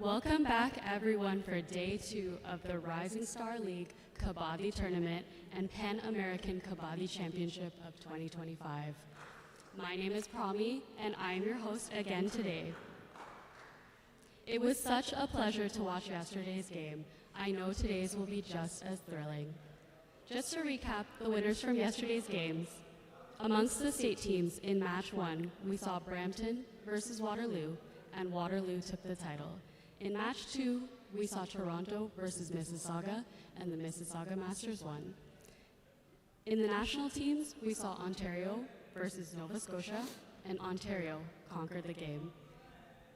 Welcome back, everyone, for Day 2 of the Rising Star League Kabaddi Tournament and Pan American Kabaddi Championship of 2025. My name is Prami, and I am your host again today. It was such a pleasure to watch yesterday's game. I know today's will be just as thrilling. Just to recap the winners from yesterday's games, amongst the state teams in Match 1, we saw Brampton versus Waterloo, and Waterloo took the title. In Match 2, we saw Toronto versus Mississauga, and the Mississauga Masters won. In the national teams, we saw Ontario versus Nova Scotia, and Ontario conquered the game.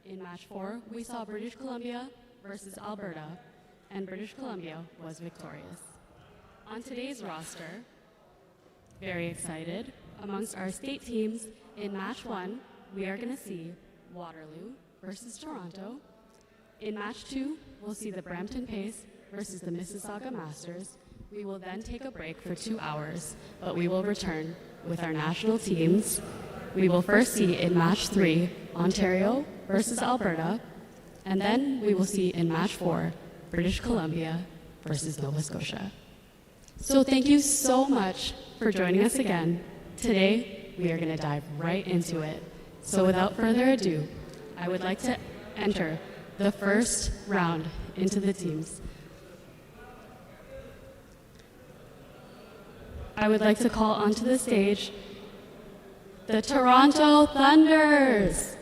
In Match 4, we saw British Columbia versus Alberta, and British Columbia was victorious. On today's roster, very excited, amongst our state teams, in Match 1, we are going to see Waterloo versus Toronto. In Match 2, we'll see the Brampton Pace versus the Mississauga Masters. We will then take a break for 2 hours, but we will return with our national teams. We will first see in Match 3, Ontario versus Alberta, and then we will see in Match 4, British Columbia versus Nova Scotia. So thank you so much for joining us again. Today, we are going to dive right into it. So without further ado, I would like to enter the first round into the teams. I would like to call onto the stage the Toronto Thunders.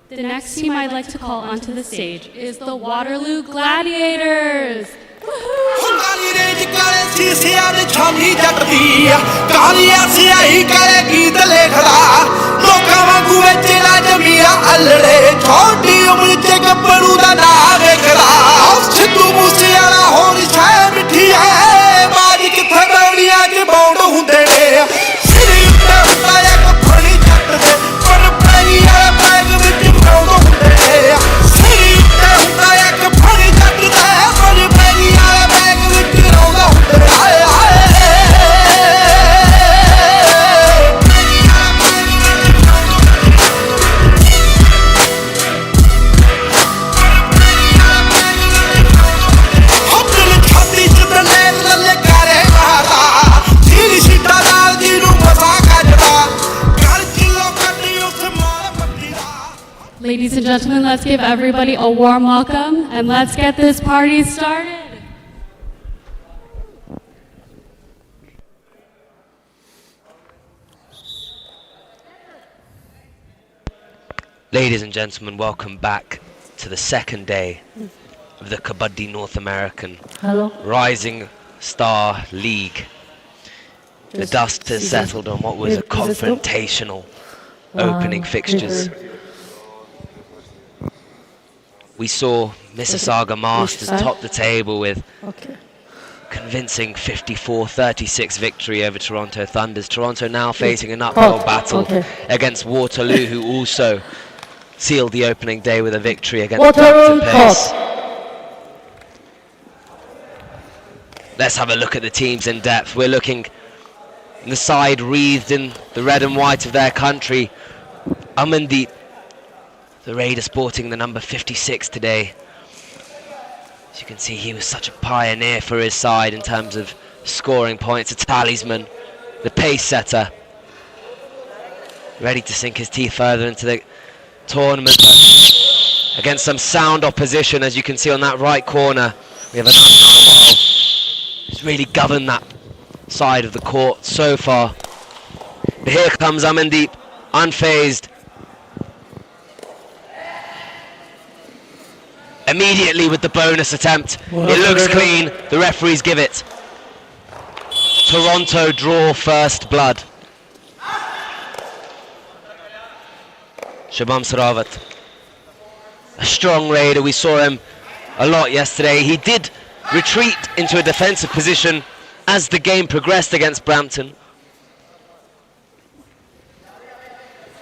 The next team I'd like to call onto the stage is the Waterloo Gladiators. Ladies and gentlemen, let's give everybody a warm welcome and let's get this party started. Ladies and gentlemen, welcome back to the second day of the Kabaddi North American Rising Star League. The dust has settled on what was a confrontational opening fixtures. We saw Mississauga Masters top the table with convincing 54-36 victory over Toronto Thunders. Toronto now facing an uphill battle against Waterloo, who also sealed the opening day with a victory against Brampton Pace. Let's have a look at the teams in depth. We're looking in the side wreathed in the red and white of their country. Amandeep, the Raider, sporting the number 56 today. As you can see, he was such a pioneer for his side in terms of scoring points, a talisman, the pace setter, ready to sink his teeth further into the tournament against some sound opposition. As you can see on that right corner, we have an who's really governed that side of the court so far. But here comes Amandeep, unfazed. Immediately with the bonus attempt, it looks clean, the referees give it. Toronto draw first blood. Shabam Sarawat, a strong raider. We saw him a lot yesterday. He did retreat into a defensive position as the game progressed against Brampton.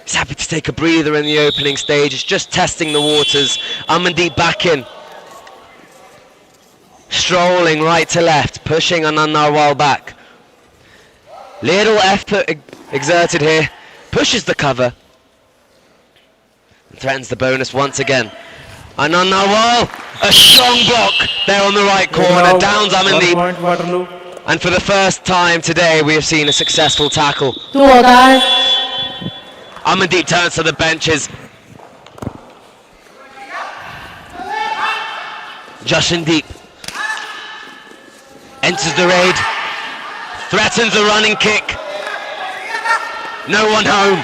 He's happy to take a breather in the opening stage. He's just testing the waters. Amandeep back in. Strolling right to left, pushing Anand Narwal back. Little effort exerted here. Pushes the cover. And threatens the bonus once again. Anand Narwal, a strong block there on the right corner. Downs Amandeep. Waterloo. And for the first time today, we have seen a successful tackle. Amandeep turns to the benches. Jashandeep enters the raid, threatens a running kick. No one home.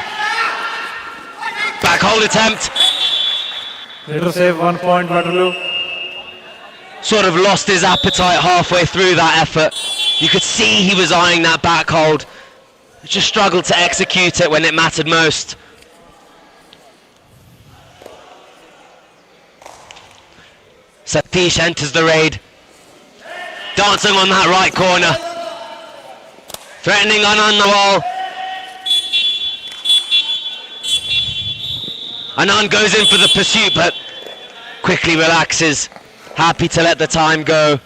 Back hold attempt. Little save, 1 point Waterloo. Sort of lost his appetite halfway through that effort. You could see he was eyeing that back hold. Just struggled to execute it when it mattered most. Satish enters the raid. Dancing on that right corner. Threatening Anand Nawal. Anand goes in for the pursuit but quickly relaxes. Happy to let the time go.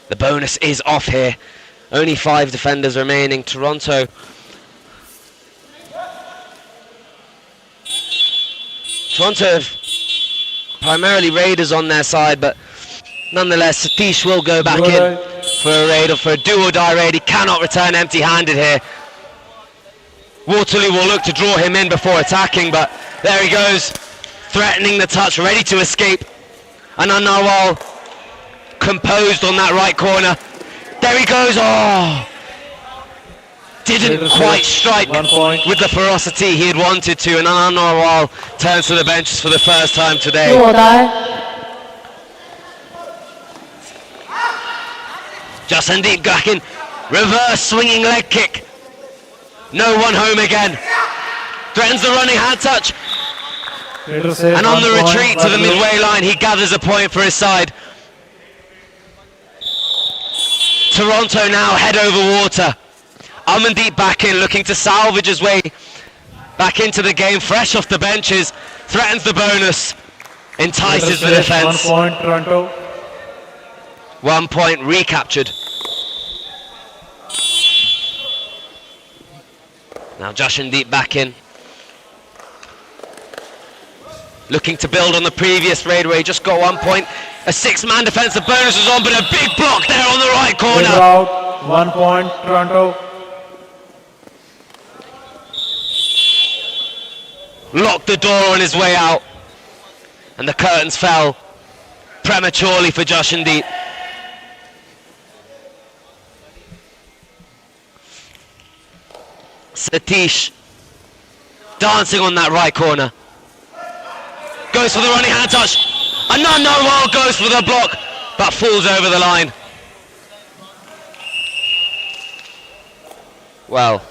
The bonus is off here. Only 5 defenders remaining. Toronto have primarily raiders on their side, but nonetheless Satish will go back in for a raid, or for a do-or-die raid. He cannot return empty-handed here. Waterloo will look to draw him in before attacking, but there he goes, threatening the touch, ready to escape. Anand Narwal composed on that right corner. There he goes. Oh! Didn't quite strike with the ferocity he had wanted to, and Anand Narwal turns to the benches for the first time today. Jashandeep back in, reverse swinging leg kick. No one home again. Threatens the running hand touch. And on the retreat to the midway line, he gathers a point for his side. Toronto now head over water. Amandeep back in, looking to salvage his way back into the game, fresh off the benches. Threatens the bonus, entices the defence. 1 point Toronto. 1 point recaptured. Now Jashandeep back in, looking to build on the previous raid where he just got 1 point. A 6-man defensive bonus was on, but a big block there on the right corner. Out, 1 point Toronto. Locked the door on his way out, and the curtains fell prematurely for Jashandeep. Satish dancing on that right corner. Goes for the running hand touch. Anand Narwal goes for the block, but falls over the line. Well,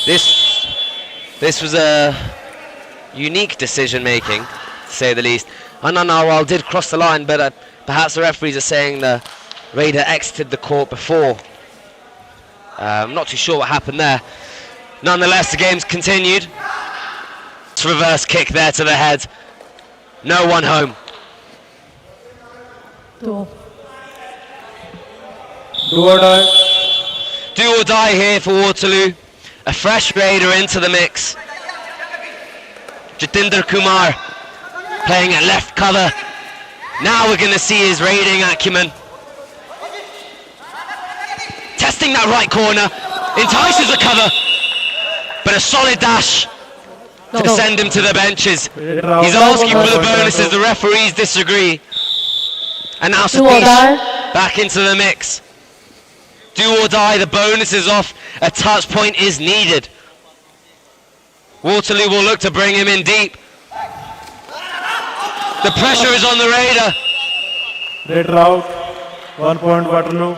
this was a unique decision making, to say the least. Anand Narwal did cross the line, but perhaps the referees are saying the raider exited the court before. I'm not too sure what happened there. Nonetheless, the game's continued. Reverse kick there to the head. No one home. Do or die. Do or die here for Waterloo. A fresh raider into the mix. Jatinder Kumar playing at left cover. Now we're going to see his raiding acumen. Testing that right corner. Entices the cover. But a solid dash to send him to the benches. He's asking for the bonuses. The referees disagree. And now Satish back into the mix. Do or die, the bonus is off. A touch point is needed. Waterloo will look to bring him in deep. The pressure is on the Raider. Raider out. 1 point Waterloo.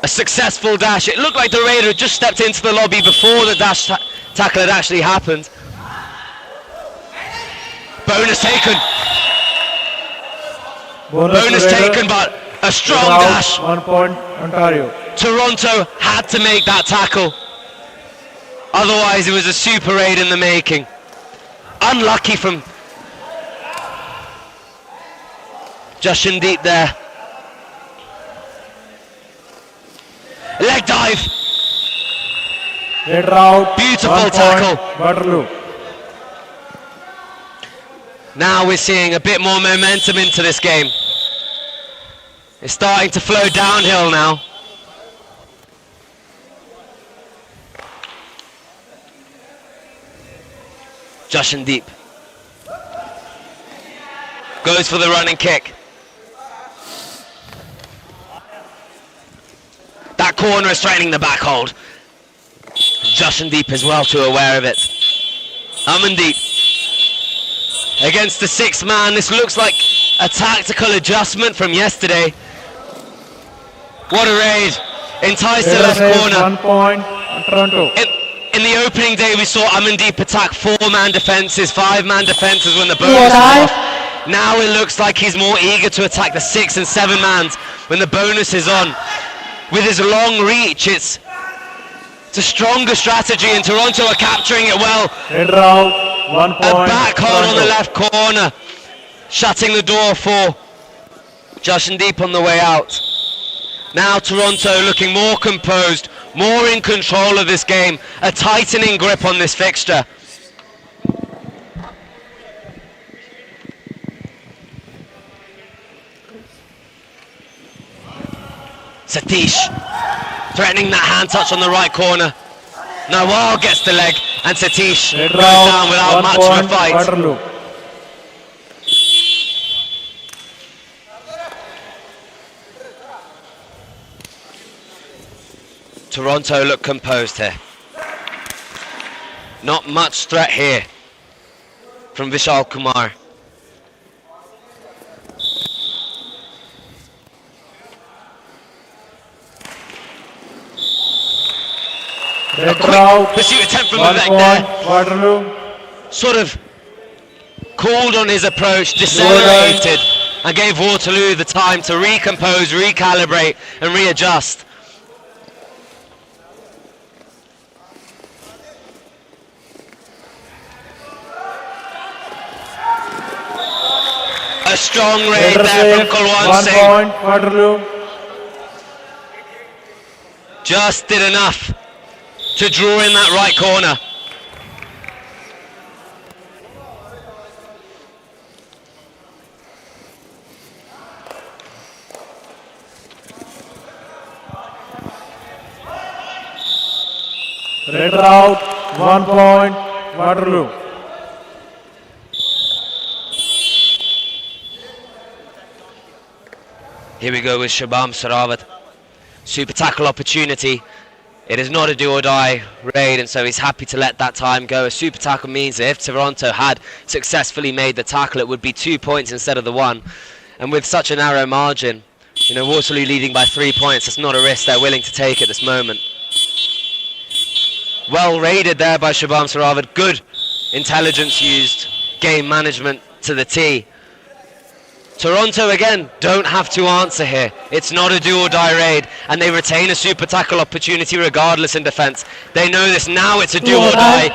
A successful dash. It looked like the Raider had just stepped into the lobby before the dash tackle had actually happened. Bonus taken. Bonus taken, but a strong dash. 1 point Ontario. Toronto had to make that tackle. Otherwise it was a super raid in the making. Unlucky from Jashandeep there. Leg dive. Raider out. Beautiful tackle. Waterloo. Now we're seeing a bit more momentum into this game. It's starting to flow downhill now. Jashandeep goes for the running kick. That corner is threatening the back hold. Jashandeep is well too aware of it. Amandeep against the 6th man. This looks like a tactical adjustment from yesterday. What a raid. Enticed the left corner. 1 point Toronto. In the opening day we saw Amandeep attack 4-man defences, 5-man defences when the bonus was off. Now it looks like he's more eager to attack the 6 and 7-mans when the bonus is on. With his long reach, it's a stronger strategy, and Toronto are capturing it well. Raider out. 1 point. A back hold on Toronto. the left corner, shutting the door for Jashandeep on the way out. Now Toronto looking more composed, more in control of this game, a tightening grip on this fixture. Satish threatening that hand touch on the right corner. Nawal gets the leg and Satish Raider goes out. down without 1 much point of a fight. Waterloo. Toronto look composed here. Not much threat here from Vishal Kumar. A quick pursuit attempt from 1 Vivek point there. Waterloo. Sort of called on his approach, decelerated, and gave Waterloo the time to recompose, recalibrate, and readjust. A strong raid there from Kulwant 1 Singh. point Waterloo. Just did enough to draw in that right corner. Raider out. 1 point Waterloo. Here we go with Shabam Sarawat. Super tackle opportunity. It is not a do or die raid, and so he's happy to let that time go. A super tackle means that if Toronto had successfully made the tackle, it would be 2 points instead of the 1. And with such a narrow margin, you know, Waterloo leading by 3 points, it's not a risk they're willing to take at this moment. Well raided there by Shabam Sarawat. Good intelligence used, game management to the T. Toronto again don't have to answer here. It's not a do or die raid, and they retain a super tackle opportunity regardless in defence. They know this now. It's a do or die.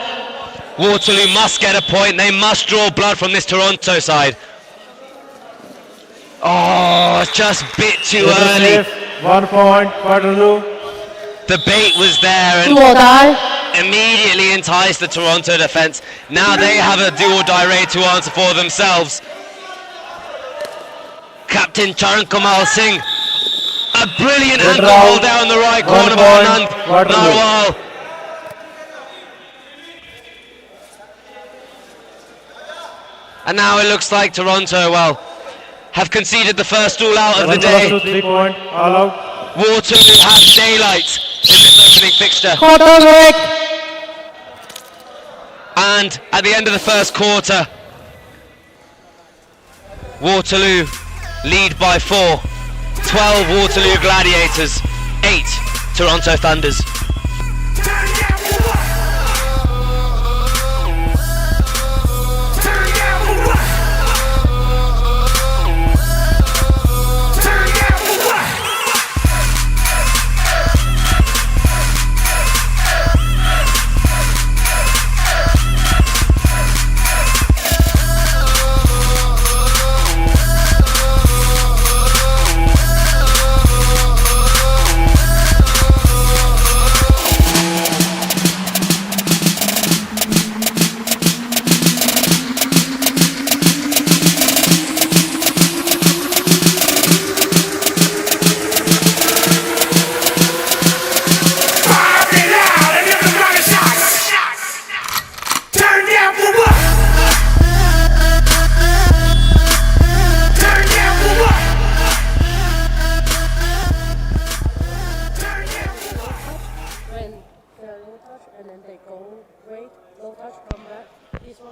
Waterloo must get a point. They must draw blood from this Toronto side. Oh, just a bit too early. 1 point Waterloo. The bait was there and immediately enticed the Toronto defence. Now they have a do or die raid to answer for themselves. Captain Charan Kamal Singh, a brilliant ankle hold down the right corner by Anand Narwal. And now it looks like Toronto, well, have conceded the first all out of the day. 3 point, all out. Waterloo have daylight in this opening fixture. And at the end of the first quarter, Waterloo lead by 4. 12 Waterloo Gladiators, 8 Toronto Thunders.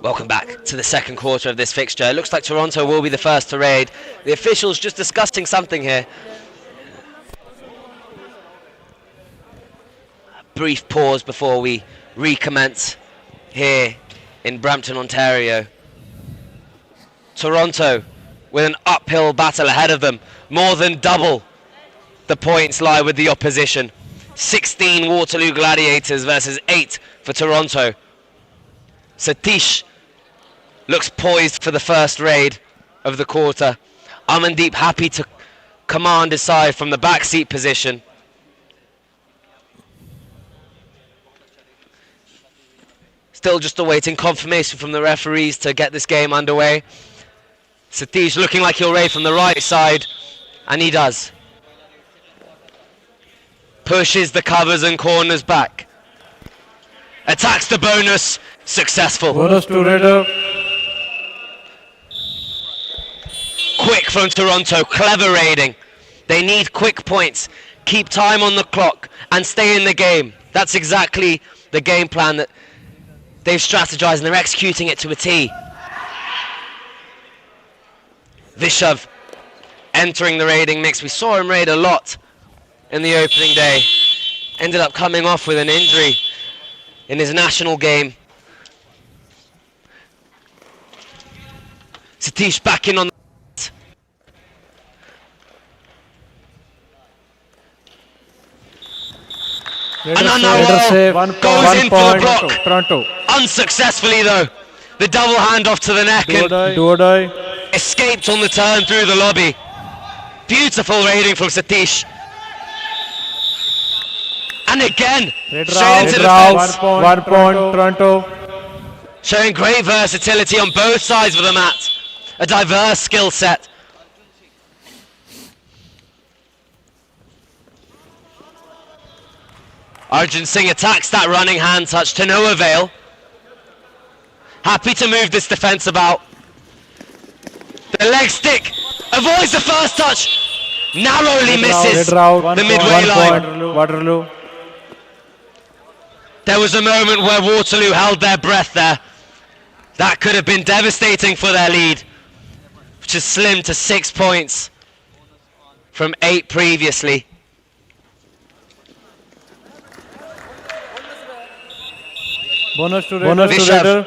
Welcome back to the second quarter of this fixture. It looks like Toronto will be the first to raid. The officials just discussing something here. A brief pause before we recommence here in Brampton, Ontario. Toronto with an uphill battle ahead of them. More than double the points lie with the opposition. 16 Waterloo Gladiators versus 8 for Toronto. Satish looks poised for the first raid of the quarter. Amandeep happy to command his side from the backseat position. Still just awaiting confirmation from the referees to get this game underway. Satish looking like he'll raid from the right side, and he does. Pushes the covers and corners back. Attacks the bonus, successful. Bonus to Raider. Quick from Toronto, clever raiding. They need quick points, keep time on the clock and stay in the game. That's exactly the game plan that they've strategized and they're executing it to a T. Vishav entering the raiding mix. We saw him raid a lot in the opening day. Ended up coming off with an injury in his national game. Satish back in on the Save. goes in for the block. Toronto. Unsuccessfully though. The double handoff to the neck and Do or die. escaped on the turn through the lobby. Beautiful raiding from Satish. And again, straight into the fence. 1 point, Toronto. Showing great versatility on both sides of the mat. A diverse skill set. Arjun Singh attacks that running hand touch to no avail. Happy to move this defense about. The leg stick avoids the first touch. Narrowly misses the midway line. Waterloo. There was a moment where Waterloo held their breath there. That could have been devastating for their lead, which is slim to 6 points from 8 previously. Bonus to Raider.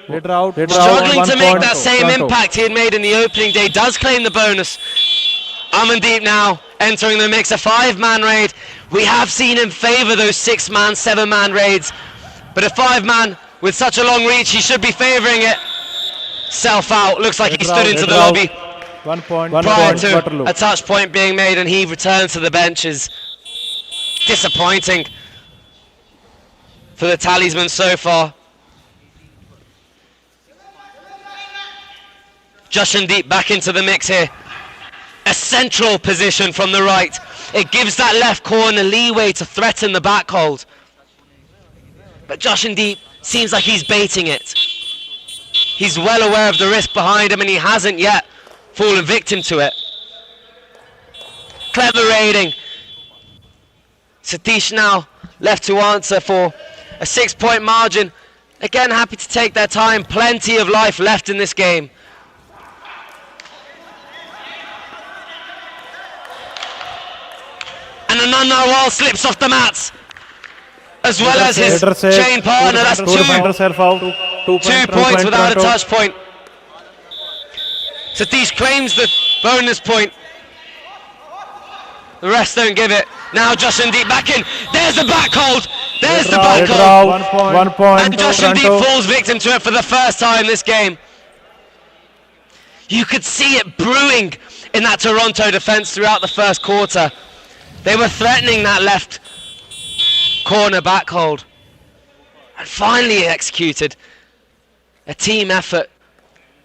Raider out. Struggling to make that same Toronto. impact he had made in the opening day, does claim the bonus. Amandeep now entering the mix, a 5-man raid. We have seen him favour those 6-man, 7-man raids, but a 5-man with such a long reach, he should be favouring it. Self out, looks like he stood into the lobby 1 point. prior to Waterloo. a touch point being made, and he returns to the benches. Disappointing for the talisman so far. Jashandeep back into the mix here. A central position from the right. It gives that left corner leeway to threaten the back hold. But Jashandeep seems like he's baiting it. He's well aware of the risk behind him and he hasn't yet fallen victim to it. Clever raiding. Satish now left to answer for a 6-point margin. Again, happy to take their time. Plenty of life left in this game. Anand Narwal slips off the mats, as well as his Letter save. chain partner. That's Two two defenders self out. 2 points without a touch point. Satish claims the bonus point. The rest don't give it. Now Jashandeep back in. There's the back hold. There's the back hold. 1 point. And Jashandeep falls victim to it for the first time this game. You could see it brewing in that Toronto defence throughout the first quarter. They were threatening that left corner back hold. And finally executed a team effort,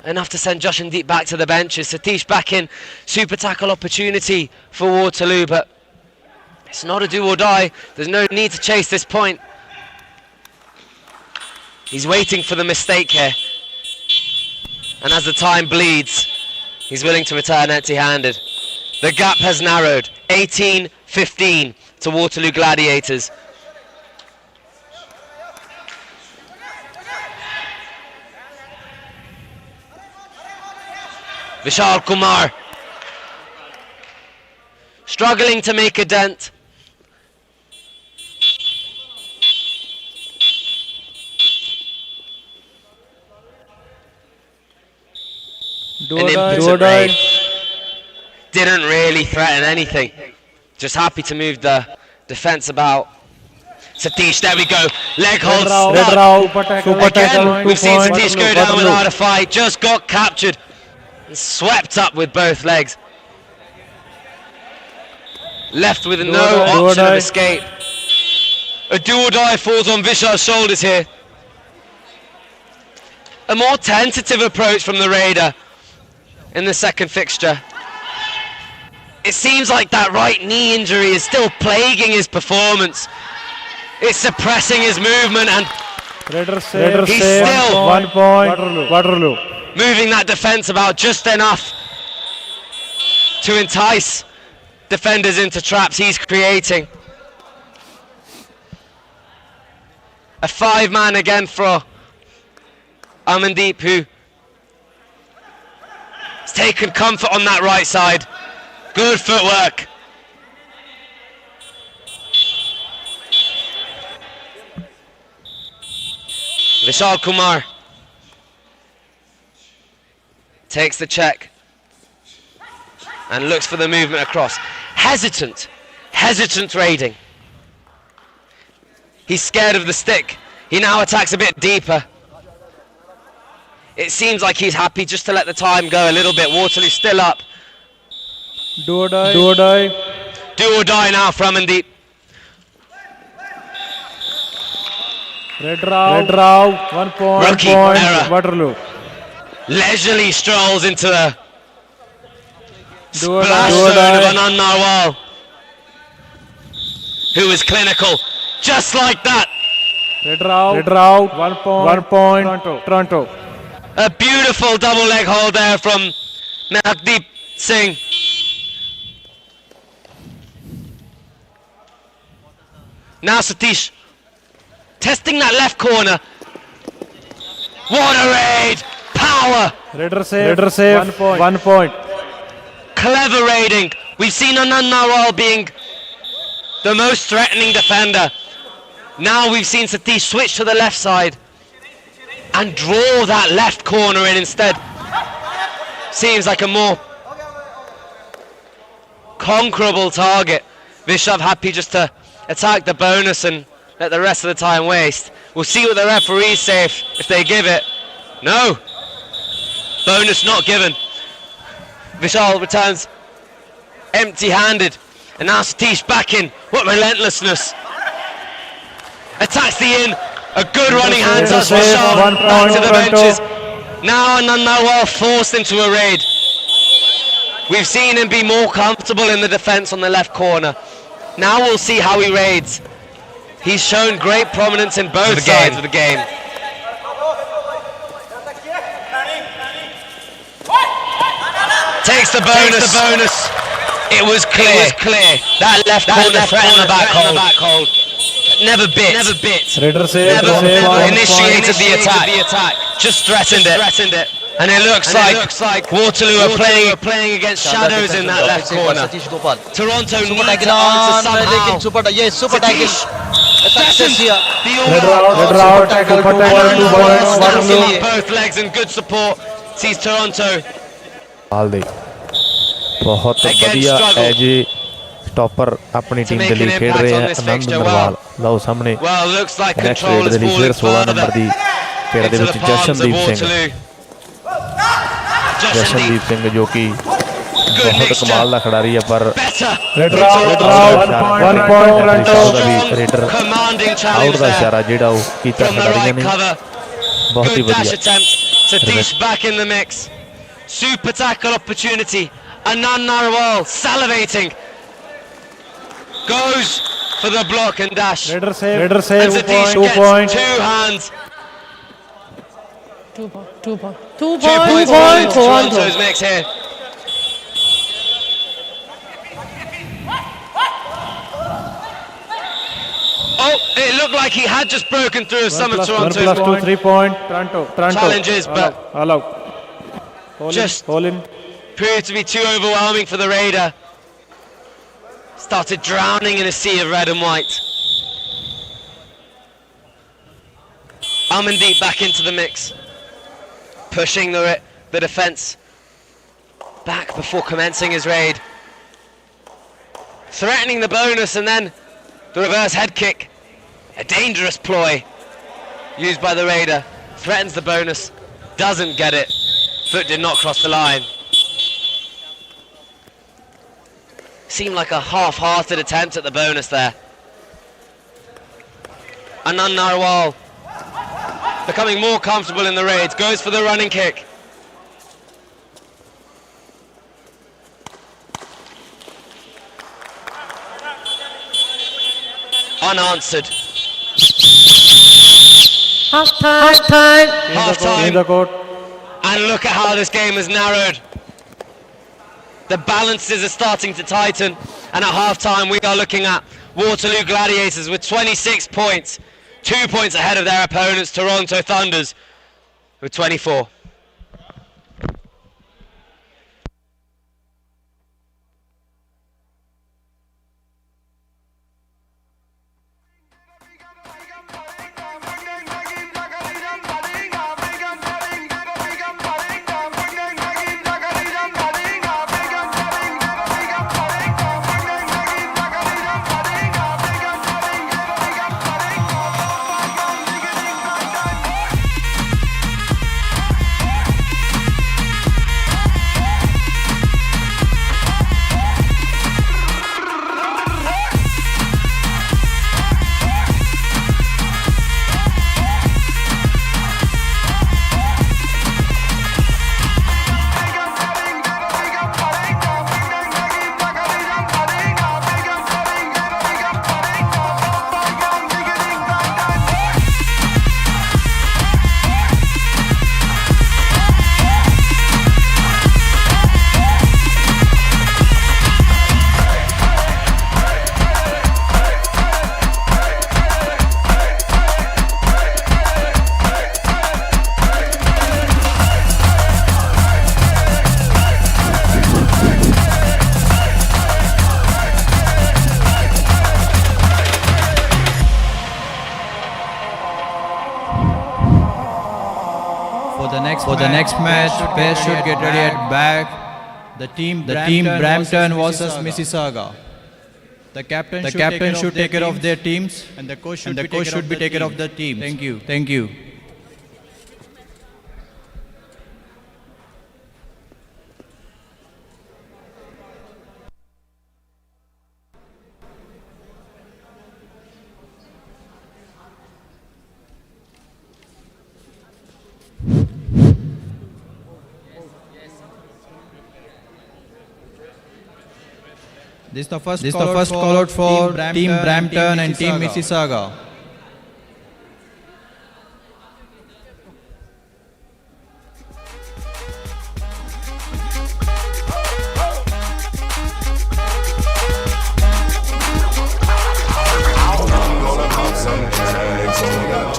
enough to send Jashandeep back to the benches. Satish back in, super tackle opportunity for Waterloo, but it's not a do or die. There's no need to chase this point. He's waiting for the mistake here. And as the time bleeds, he's willing to return empty-handed. The gap has narrowed, 18-15 to Waterloo Gladiators. Vishal Kumar struggling to make a dent. Do or die. Didn't really threaten anything. Just happy to move the defence about. Satish, there we go. Leg hold. Super tackle. We've seen Satish go down without a fight. Just got captured and swept up with both legs. Left with no option of escape. A do or die falls on Vishal's shoulders here. A more tentative approach from the Raider in the second fixture. It seems like that right knee injury is still plaguing his performance. It's suppressing his movement, and he's still 1 point. Waterloo. moving that defence about just enough to entice defenders into traps he's creating. A 5-man again for Amandeep, who has taken comfort on that right side. Good footwork. Vishal Kumar takes the check and looks for the movement across. Hesitant raiding. He's scared of the stick. He now attacks a bit deeper. It seems like he's happy just to let the time go a little bit. Waterloo still up. Do or die. Do or die. Do or die now from Amandeep. Red Rao. 1 point. Rookie error. Waterloo. Leisurely strolls into the Do or splash die. zone of Anand Narwal, who is clinical, just like that. Red Rao. 1 point. Toronto. A beautiful double leg hold there from Navdeep Singh. Now Satish testing that left corner. What a raid! Power! Raider save. 1 point. Clever raiding. We've seen Anand Narwal being the most threatening defender. Now we've seen Satish switch to the left side and draw that left corner in instead. Seems like a more conquerable target. Vishav happy just to attack the bonus and let the rest of the time waste. We'll see what the referees say if they give it. No. Bonus not given. Vishal returns empty-handed. And now Satish back in. What relentlessness. Attacks the in. A good running hand touch. Vishal back to the benches. Now Anand Narwal forced into a raid. We've seen him be more comfortable in the defence on the left corner. Now we'll see how he raids. He's shown great prominence in both sides of the game. Takes the bonus. It was clear. That left corner threatened the back hold. Never bit. Raider save. Never initiated the attack. Just threatened it. And it looks like Waterloo are playing against shadows in that left corner. Toronto need to answer somehow. Super tackle. Success here. Red route, tackle, 2 points. Both legs and good support sees Toronto. ਹਾਲ ਦੇ ਬਹੁਤ ਵਧੀਆ as stopper ਆਪਣੀ team ਦੇ ਲਈ ਖੇਡ ਰਹੇ ਹਨ ਆਨੰਦ ਨਰਵਾਲ ਲਓ ਸਾਹਮਣੇ ਨੈਕਸਟ ਰੇਡ ਦੇ ਲਈ ਫਿਰ 16 ਨੰਬਰ ਦੀ ਪੇੜ ਦੇ ਵਿੱਚ ਜਸ਼ਨਦੀਪ ਸਿੰਘ ਜੋ ਕਿ ਬਹੁਤ ਕਮਾਲ ਦਾ ਖਿਡਾਰੀ ਹੈ ਪਰ Red route, 1 point. Raider out ਦਾ ਇਸ਼ਾਰਾ ਜਿਹੜਾ ਉਹ ਕੀਤਾ ਖਿਡਾਰੀਆਂ ਨੇ ਬਹੁਤ ਹੀ ਵਧੀਆ Satish back in the mix. Super tackle opportunity. Anand Narwal salivating. Goes for the block and dash. Raider save, And Satish 2 gets points. 2 hands. 2 points. 2 points for Toronto's mix here. Oh, it looked like he had just broken through some of 1 Toronto's plus 2, 3 point. Toronto. challenges, but Allow. just Hole in. proved to be too overwhelming for the Raider. Started drowning in a sea of red and white. Amandeep back into the mix, pushing the defence back before commencing his raid, threatening the bonus, and then the reverse head kick. A dangerous ploy used by the Raider. Threatens the bonus, doesn't get it. Foot did not cross the line. Seemed like a half-hearted attempt at the bonus there. Anand Narwal becoming more comfortable in the raids, goes for the running kick. Unanswered. Half time. In the court. And look at how this game has narrowed. The balances are starting to tighten, and at half-time we are looking at Waterloo Gladiators with 26 points, 2 points ahead of their opponents, Toronto Thunders, with 24. For the next match, players should get ready at back. The team Brampton versus Mississauga. The captain should take care of their teams, and the coach should be take care of the team. Thank you. This is the first call out for Team Brampton and Team Mississauga.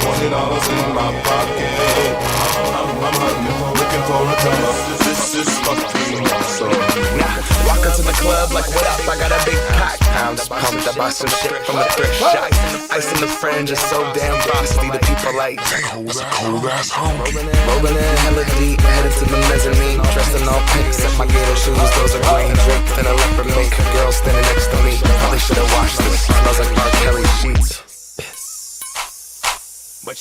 $20 in my pocket. I'm hunting, looking for a club like, what up, I got a big cock. Pounds pumped, I bought some shit from a thrift shop. Ice in the fringe is so damn frosty. The people like, cold ass honky. Rolling in hella deep, headed to the mezzanine. Dressed in all pink, except my gator shoes, those are green. Draped in a leopard mink, girl standing next to me. Probably should've washed this, smells like R. Kelly sheets. But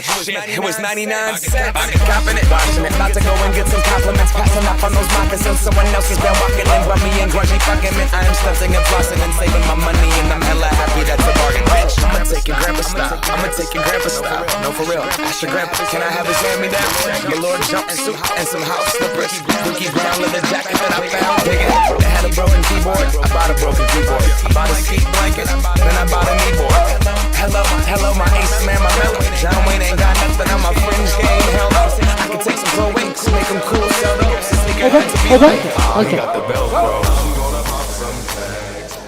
shit, it was 99 cents. I get confident, watching it. About to go and get some compliments. Passing off on those moccasins. Someone else has been walking in, grummy and grungy fucking man. I am stunting and flossing and saving my money, and I'm hella happy that's a bargain, bitch. I'ma take your grandpa style. I'ma take your grandpa style. No, for real. Ask your grandpa, can I have his hand-me-down? My lord jumpsuit and some house slippers. Dookie brown leather jacket that I found. Dig it. They had a broken keyboard. I bought a broken keyboard. I bought a ski blanket. Then I bought a kneeboard. Hello, my ace man, my melody. John Wayne ain't got nothing on my fringe game. Hell no. I can take some pro wings, make them cool, sell those. Sneaker had to be like, okay. Got the Velcro. I'm gonna pop some tags.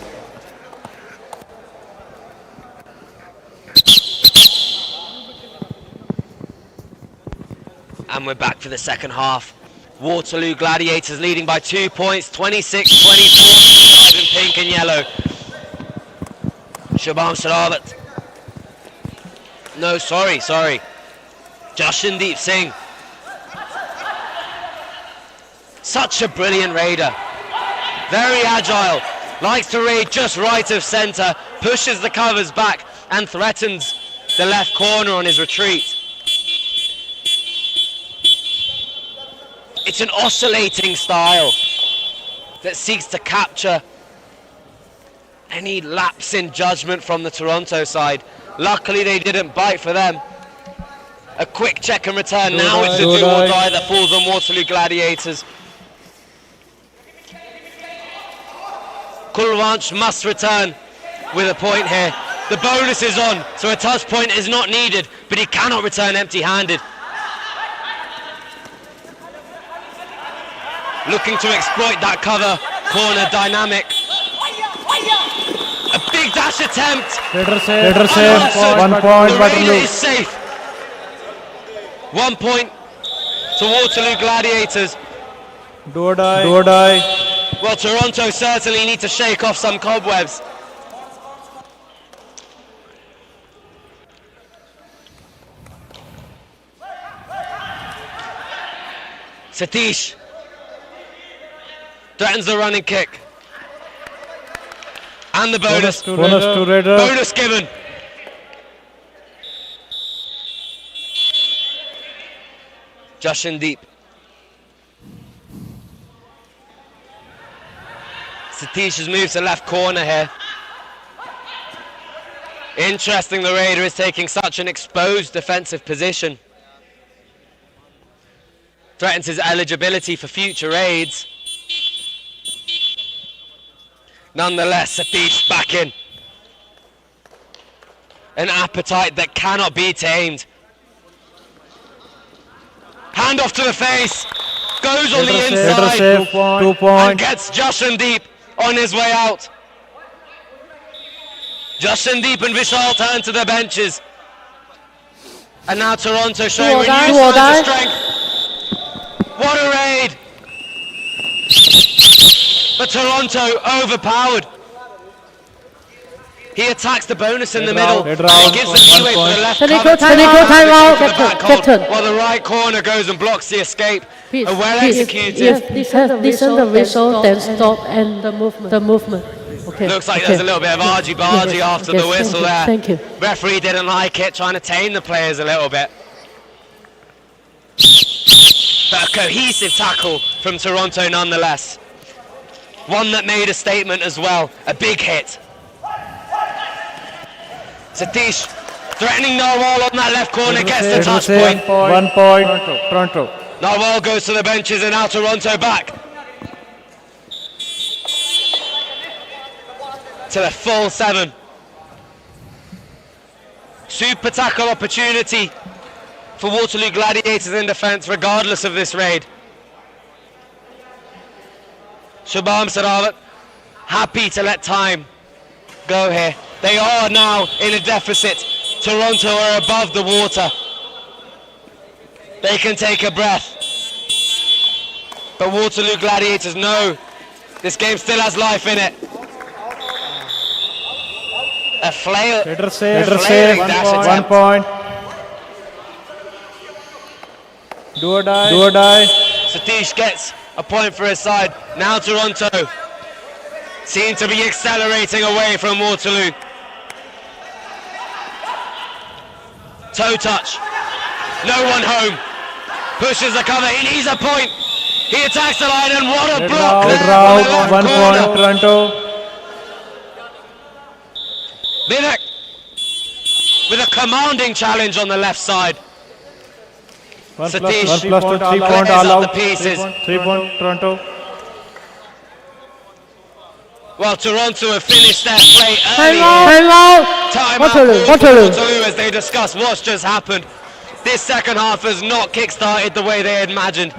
And we're back for the second half. Waterloo Gladiators leading by 2 points, 26-24 in pink and yellow. Shubham Saravat. No, sorry. Jashandeep Singh. Such a brilliant raider. Very agile. Likes to raid just right of centre. Pushes the covers back and threatens the left corner on his retreat. It's an oscillating style that seeks to capture any lapse in judgment from the Toronto side. Luckily they didn't bite for them. A quick check and return. Now it's a do or die that falls on Waterloo Gladiators. Kulvanch must return with a point here. The bonus is on, so a touch point is not needed, but he cannot return empty-handed. Looking to exploit that cover corner dynamic. A big dash attempt. Leader save. 1 point. The Raider is safe. 1 point to Waterloo Gladiators. Do or die. Well, Toronto certainly need to shake off some cobwebs. Satish threatens the running kick. And the bonus. Bonus to Raider. Bonus given. Jashandeep. Satish has moved to left corner here. Interesting, the Raider is taking such an exposed defensive position. Threatens his eligibility for future raids. Nonetheless, Satish back in. An appetite that cannot be tamed. Hand off to the face. Goes on the inside. Save, 2 points. And gets Jashandeep on his way out. Jashandeep and Vishal turn to their benches. And now Toronto showing renewed signs of strength. What a raid! But Toronto overpowered. He attacks the bonus in the middle. He gives the leeway for the left cover. Captain. While the right corner goes and blocks the escape. A well-executed. Listen the whistle, then stop and the movement. Okay. Looks like there's a little bit of argy-bargy after the whistle there. Thank you. Referee didn't like it, trying to tame the players a little bit. But a cohesive tackle from Toronto nonetheless. One that made a statement as well. A big hit. Satish threatening Narwhal on that left corner, gets the touch point. 1 point. Toronto. Narwhal goes to the benches and now Toronto back. To the full 7. Super tackle opportunity for Waterloo Gladiators in defence regardless of this raid. Shubham Saravat happy to let time go here. They are now in a deficit. Toronto are above the water. They can take a breath. But Waterloo Gladiators know This game still has life in it. A flail. Leader save. flailing dash 1 attempt. point. Do or die. Satish gets a point for his side. Now Toronto seem to be accelerating away from Waterloo. Toe touch. No one home. Pushes the cover. He needs a point. He attacks the line, and what a block there from the left 1 corner. point. Toronto. Vivek with a commanding challenge on the left side. 1 Satish plus 2 3 point plays all up out. the pieces. 3 point Toronto. Well, Toronto have finished their play early. Time out. Time Waterloo, out for Waterloo. Waterloo as they discuss what's just happened. This second half has not kick-started the way they had imagined.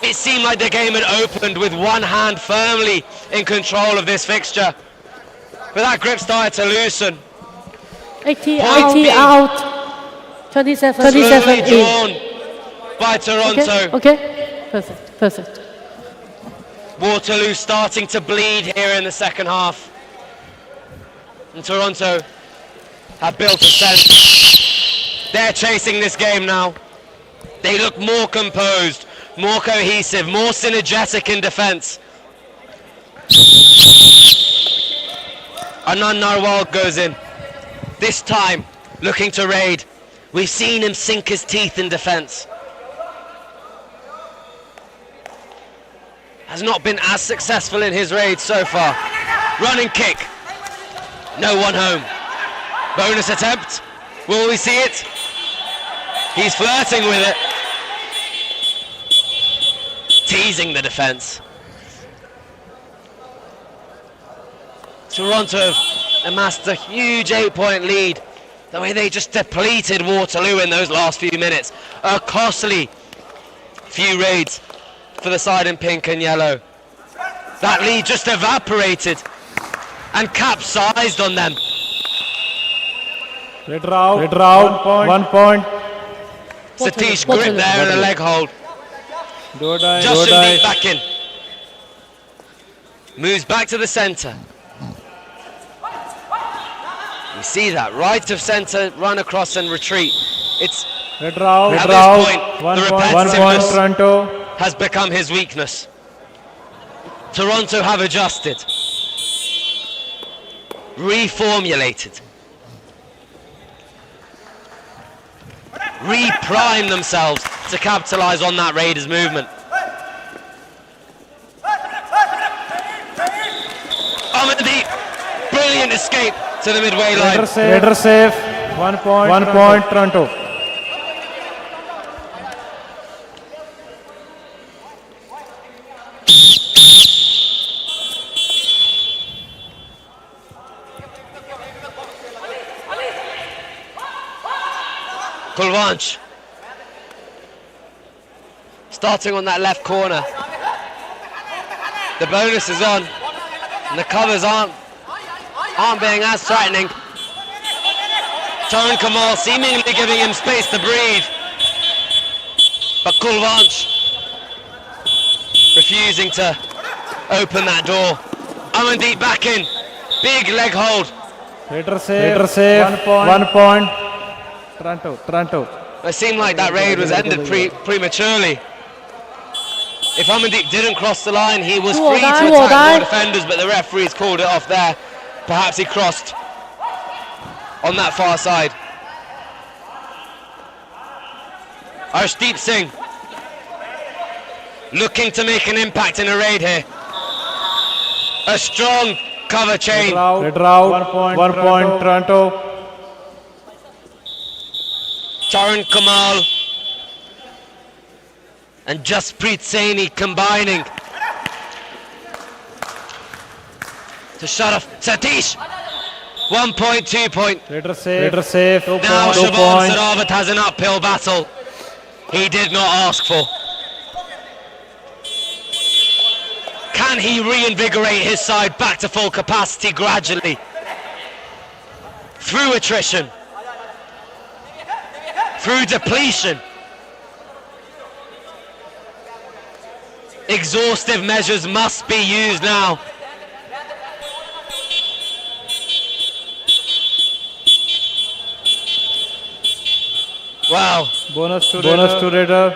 It seemed like the game had opened with one hand firmly in control of this fixture. But that grip started to loosen. 80 Point out. 27 Slowly in. drawn by Toronto. Okay. Perfect. Waterloo starting to bleed here in the second half. And Toronto have built a sense. They're chasing this game now. They look more composed, more cohesive, more synergetic in defence. Anand Narwal goes in. This time, looking to raid. We've seen him sink his teeth in defence. Has not been as successful in his raids so far. Running kick. No one home. Bonus attempt. Will we see it? He's flirting with it. Teasing the defence. Toronto have amassed a huge 8-point lead. The way they just depleted Waterloo in those last few minutes. A costly few raids for the side in pink and yellow. That lead just evaporated and capsized on them. Leader out. 1 point. Satish grip there and a leg hold. Do or die. Jashandeep back in. Moves back to the centre. You see that right of centre, run across and retreat. It's Leader out. at this point, 1 the point. 1 point repetitiveness Toronto. has become his weakness. Toronto have adjusted, reformulated, reprimed themselves to capitalise on that Raiders movement. Amandeep, brilliant escape to the midway line. Leader save. 1 point. 1 point Toronto. Kulvanch starting on that left corner. The bonus is on and the covers aren't being as threatening. Tarun Kamal seemingly giving him space to breathe, but Kulvanch refusing to open that door. Amandeep back in, big leg hold. Leader save. 1 point. Toronto. It seemed like that raid was ended prematurely. If Amandeep didn't cross the line, he was free to attack more defenders, but the referees called it off there. Perhaps he crossed on that far side. Arshdeep Singh looking to make an impact in a raid here. A strong cover chain. Leader out. 1 point Toronto. Tarun Kamal and Jasprit Saini combining to shut off Satish. 1 point, 2 point. Leader save. 2 Now point. 2 Shaban point. Saravat has an uphill battle he did not ask for. Can he reinvigorate his side back to full capacity gradually? Through attrition, through depletion. Exhaustive measures must be used now. Wow. Bonus to Raider.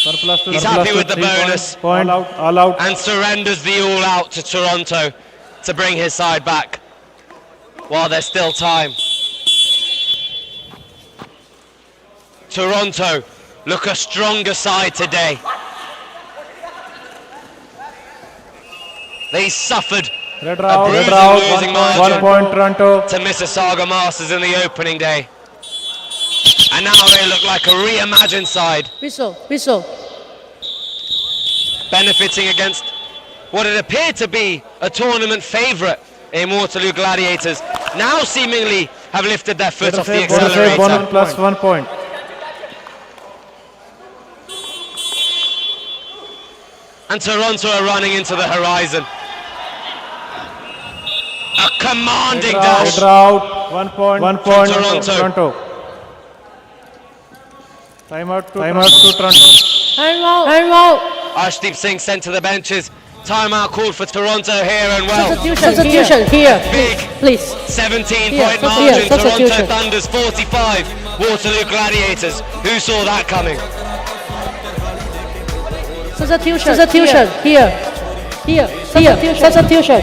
1 plus 2. He's happy with the bonus. Point. All out. And surrenders the all out to Toronto to bring his side back while there's still time. Toronto look a stronger side today. They suffered Red a round. bruising losing margin 1 point Toronto. to Mississauga Masters in the opening day. And now they look like a reimagined side, Whistle. benefiting against what it appeared to be a tournament favourite in Waterloo Gladiators. Now seemingly have lifted their foot off the accelerator. Bonus plus 1 point. And Toronto are running into the horizon. A commanding dash. Red round. 1 point. 1 point. Toronto. Timeout to Toronto. Time out. Arshdeep Singh sent to the benches. Timeout called for Toronto here and well. Substitution here. Big Please. 17-point Here, margin. Toronto substitution. Thunders 45. Waterloo Gladiators. Who saw that coming? Substitution here. Substitution.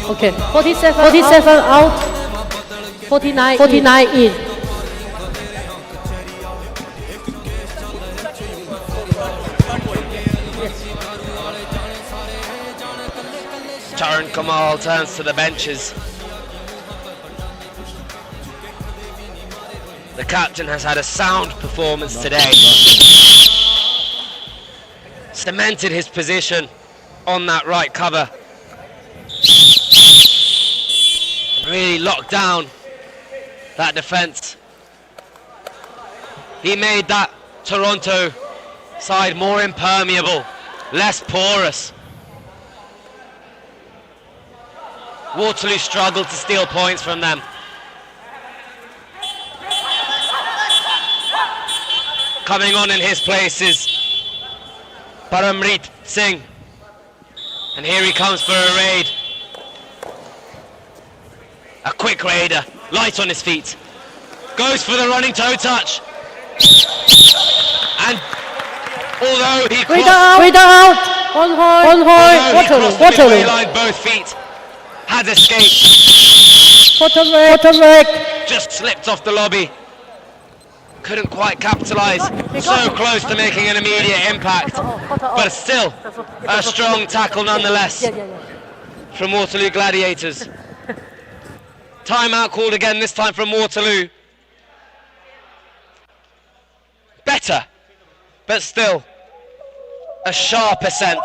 Okay. 47 out. 49 in. Charan Kamal turns to the benches. The captain has had a sound performance today. Cemented his position on that right cover. Really locked down that defence. He made that Toronto side more impermeable, less porous. Waterloo struggled to steal points from them. Coming on in his place is Paramrit Singh. And here he comes for a raid. A quick raider, light on his feet. Goes for the running toe touch. And although he crossed, Raider out. On although he crossed the midway Waterloo. line, both feet had escaped. Bottom leg. Just slipped off the lobby. Couldn't quite capitalise. So close to making an immediate impact. But still, a strong tackle nonetheless from Waterloo Gladiators. Timeout called again, this time from Waterloo. Better, but still a sharp ascent.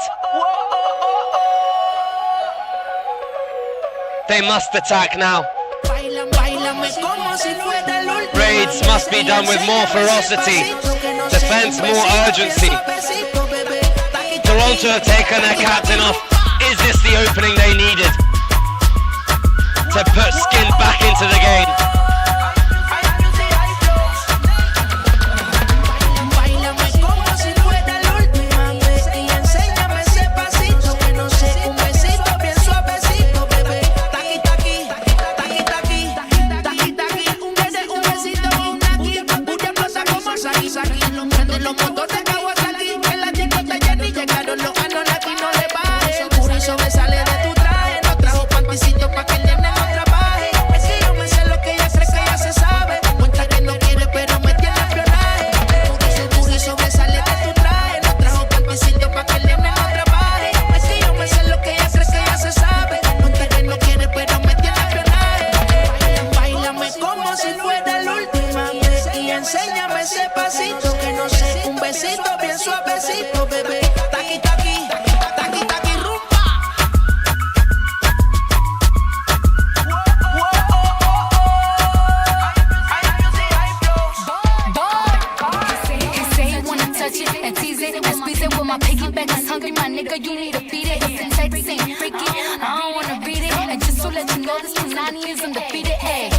They must attack now. Raids must be done with more ferocity, defence more urgency. Toronto have taken their captain off. Is this the opening they needed to put skin back into the game?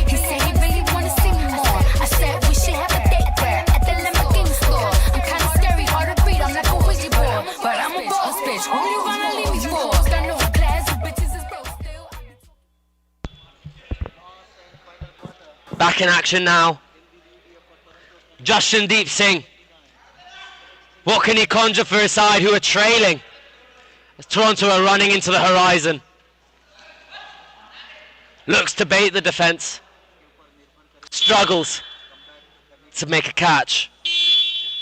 He said he really wanna see me more. I said we should have a date there at the Lamborghini store. I'm kinda scared. back in action now. Jashandeep Singh. What can he conjure for his side who are trailing? As Toronto are running into the horizon. Looks to bait the defence. Struggles to make a catch.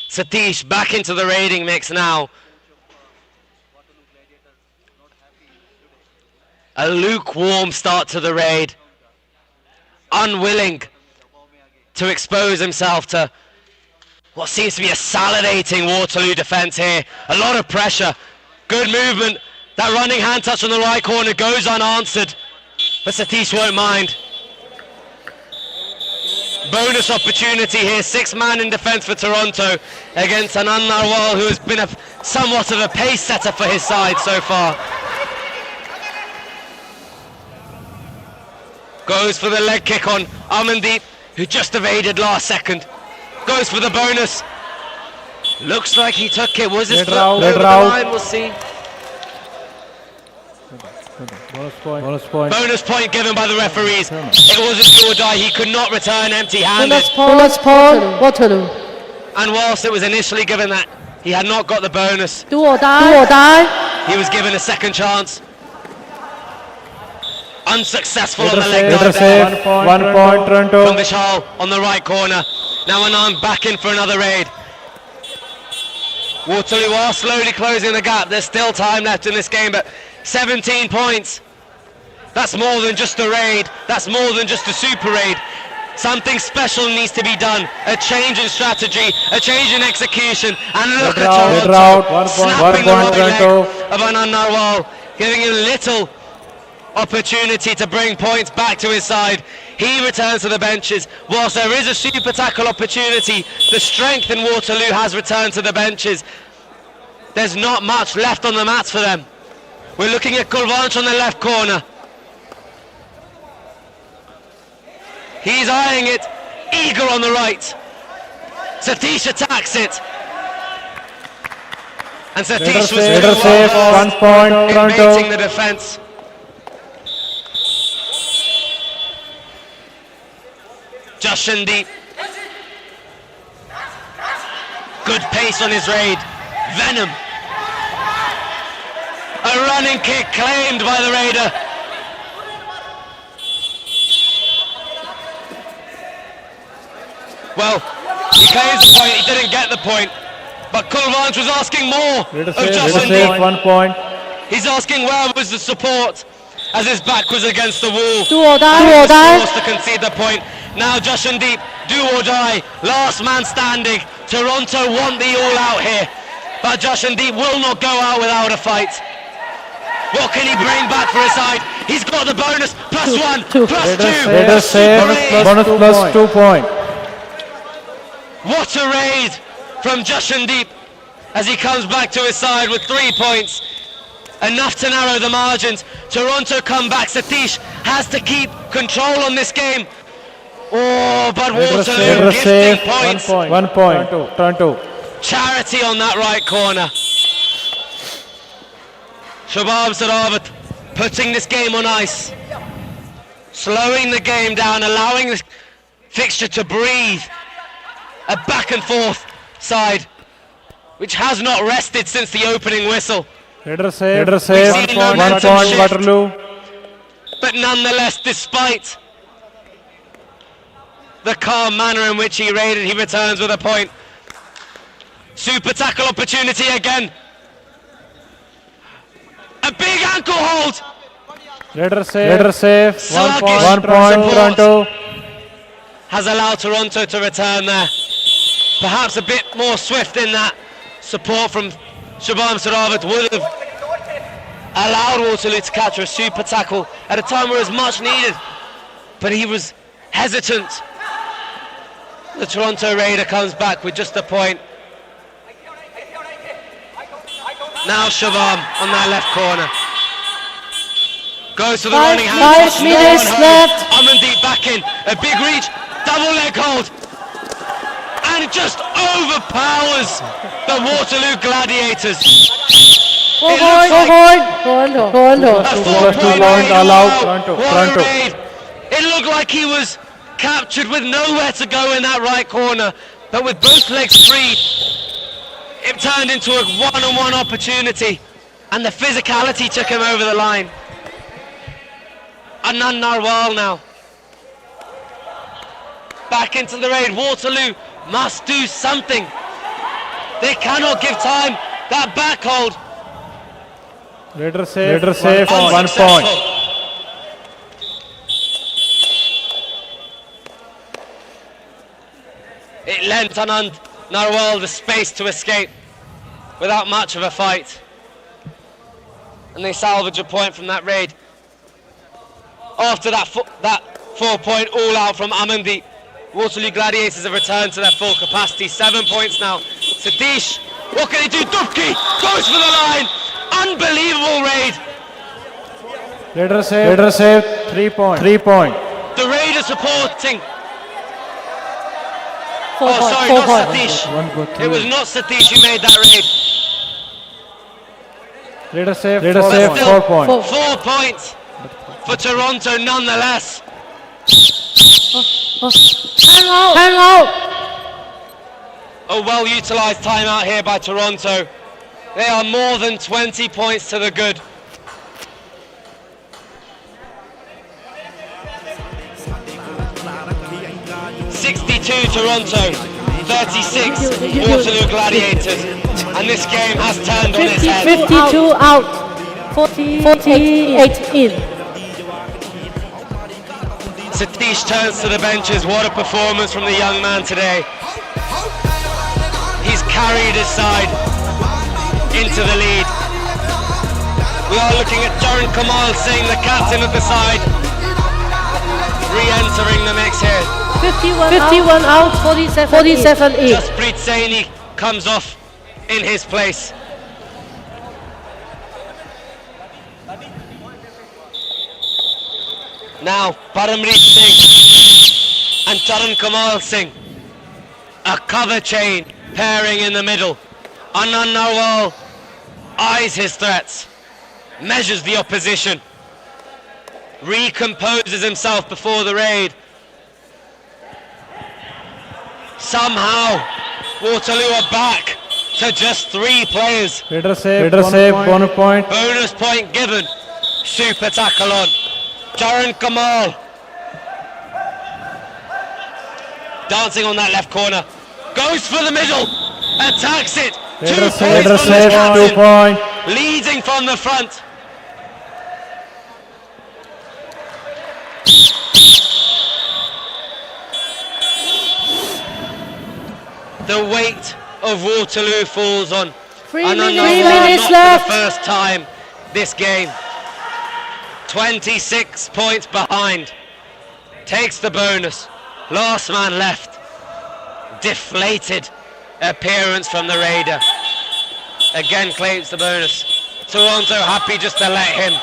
Satish back into the raiding mix now. A lukewarm start to the raid. Unwilling to expose himself to what seems to be a salivating Waterloo defence here. A lot of pressure. Good movement. That running hand touch on the right corner goes unanswered. But Satish won't mind. Bonus opportunity here. 6-man in defence for Toronto against Anand Narwal, who has been somewhat of a pace setter for his side so far. Goes for the leg kick on Amandeep, who just evaded last second. Goes for the bonus. Looks like he took it. Was his foot over the line? We'll see. Bonus point given by the referees. It was a do or die. He could not return empty-handed. Bonus point, Waterloo. And whilst it was initially given that he had not got the bonus, Do or die. he was given a second chance. Unsuccessful on the leg dive there. 1 point, Toronto. From Vishal on the right corner. Now Anand back in for another raid. Waterloo are slowly closing the gap. There's still time left in this game, but 17 points. That's more than just a raid. That's more than just a super raid. Something special needs to be done. A change in strategy, a change in execution. And look at Toronto snapping the right leg of Anand Narwal, giving him little opportunity to bring points back to his side. He returns to the benches. Whilst there is a super tackle opportunity, the strength in Waterloo has returned to the benches. There's not much left on the mats for them. We're looking at Kulvanch on the left corner. He's eyeing it, eager on the right. Satish attacks it. And Satish was too well 1 point, in baiting Toronto. the defence. Jashandeep. Good pace on his raid. Venom. A running kick claimed by the raider. Well, he claims the point, he didn't get the point. But Kulvanch was asking more of Jashandeep. 1 point. He's asking where was the support as his back was against the wall. Do or die. And he Do or was die. forced to concede the point. Now Jashandeep, do or die, last man standing. Toronto want the all out here, but Jashandeep will not go out without a fight. What can he bring back for his side? He's got the bonus, +1, +2. Raiders save, bonus plus 2 point. What a raid from Jashandeep as he comes back to his side with 3 points. Enough to narrow the margins. Toronto come back. Satish has to keep control on this game. Oh, but Waterloo gifting points. 1 point, Toronto. Charity on that right corner. Shabab Saravat putting this game on ice. Slowing the game down, allowing the fixture to breathe. A back and forth side which has not rested since the opening whistle. Raiders save, We've seen 1 momentum point, shift. Waterloo. But nonetheless, despite the calm manner in which he raided, he returns with a point. Super tackle opportunity again. A big ankle hold. Raiders save, 1 Sluggish point, Toronto. Has allowed Toronto to return there. Perhaps a bit more swift in that support from Shabam Saravat would have allowed Waterloo to capture a super tackle at a time where it was much needed. But he was hesitant. The Toronto Raider comes back with just a point. Now Shabam on that left corner. Goes to the running hand. 5 minutes left. Amandeep back in. A big reach. Double leg hold. And it just overpowers the Waterloo Gladiators. 4 It looks point. like Toronto. a 2 plus 2 4-point point raid. allowed, Wow, Toronto. what a raid. It looked like he was captured with nowhere to go in that right corner, but with both legs free, it turned into a one-on-one opportunity, and the physicality took him over the line. Anand Narwal now. Back into the raid. Waterloo must do something. They cannot give time. That back hold. Raider save, 1 point. It lent Anand Narwal the space to escape without much of a fight. And they salvage a point from that raid. After that 4-point all-out from Amandeep, Waterloo Gladiators have returned to their full capacity. 7 points now. Satish, what can he do? Dupki goes for the line. Unbelievable raid. Raider save, 3 point. The raid is supporting. 4 points. Sorry, 4 not points. Satish. It was not Satish who made that raid. Raider save, But 4 still, points. 4 points for Toronto nonetheless. Hang out. A well-utilised timeout here by Toronto. They are more than 20 points to the good. (62) Toronto, 36 Waterloo Gladiators, and this game has turned on its head. 52 out. 48 in. Satish turns to the benches. What a performance from the young man today. He's carried his side into the lead. We are looking at Jaran Kamal Singh, the captain of the side, re-entering the mix here. 51 out, 47 in. Jasprit Saini comes off in his place. Now Paramrit Singh and Jaran Kamal Singh, a cover chain pairing in the middle. Anand Narwal eyes his threats, measures the opposition, recomposes himself before the raid. Somehow Waterloo are back to just 3 players. Raider save, 1 point. Bonus point given. Super tackle on. Jaran Kamal dancing on that left corner, goes for the middle, attacks it. 2 points from the captain, 2 point. leading from the front. The weight of Waterloo falls on 3 Anand minutes Narwal, not left. for the first time this game. 26 points behind. Takes the bonus. Last man left. Deflated appearance from the Raider. Again claims the bonus. Toronto happy just to let him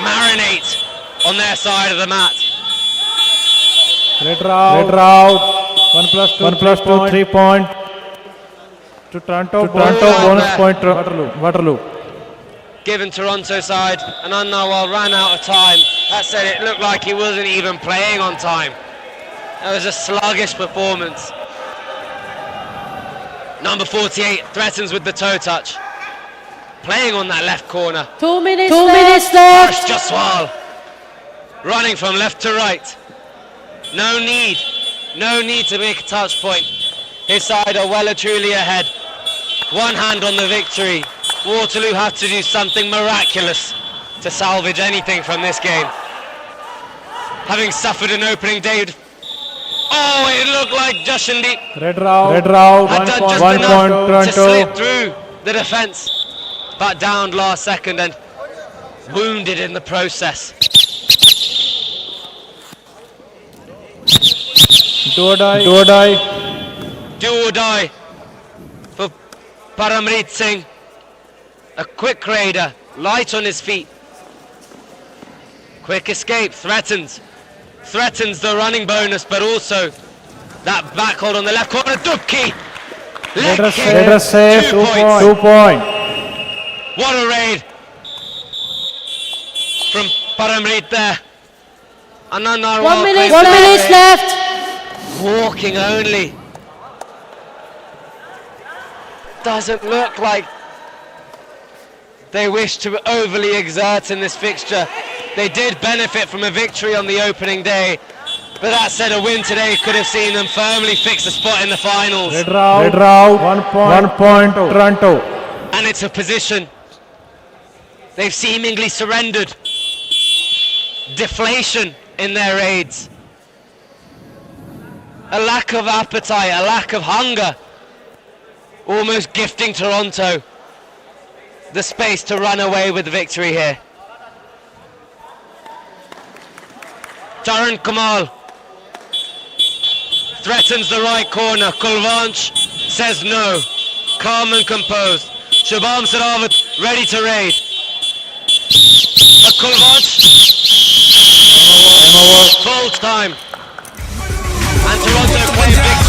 marinate on their side of the mat. Raider out. 1 plus 2, 3 point. To Toronto, bonus point Waterloo. Given Toronto side, and Anand Narwal ran out of time. That said, it looked like he wasn't even playing on time. That was a sluggish performance. Number 48 threatens with the toe touch. Playing on that left corner. 2 minutes left. Harsh Jaswal running from left to right. No need to make a touch point. His side are well and truly ahead. One hand on the victory. Waterloo have to do something miraculous to salvage anything from this game. Having suffered an opening day. Oh, it looked like Jashandeep Raider out. had done just 1 enough point to slip through the defence, but downed last second and wounded in the process. Do or die. Do or die for Paramrit Singh. A quick raider, light on his feet. Quick escape, threatens the running bonus, but also that back hold on the left corner. Dupki! Raider save, 2 point. What a raid from Paramrit there. Anand 1 minute left. walking only. Doesn't look like they wish to overly exert in this fixture. They did benefit from a victory on the opening day, but that said, a win today could have seen them firmly fix a spot in the finals. Red round, 1 point, Toronto. And it's a position they've seemingly surrendered. Deflation in their raids. A lack of appetite, a lack of hunger. Almost gifting Toronto the space to run away with the victory here. Tarun Kamal threatens the right corner. Kulvanch says no. Calm and composed. Shubham Sarawat ready to raid. A Kulvanch. Full time. And Toronto play big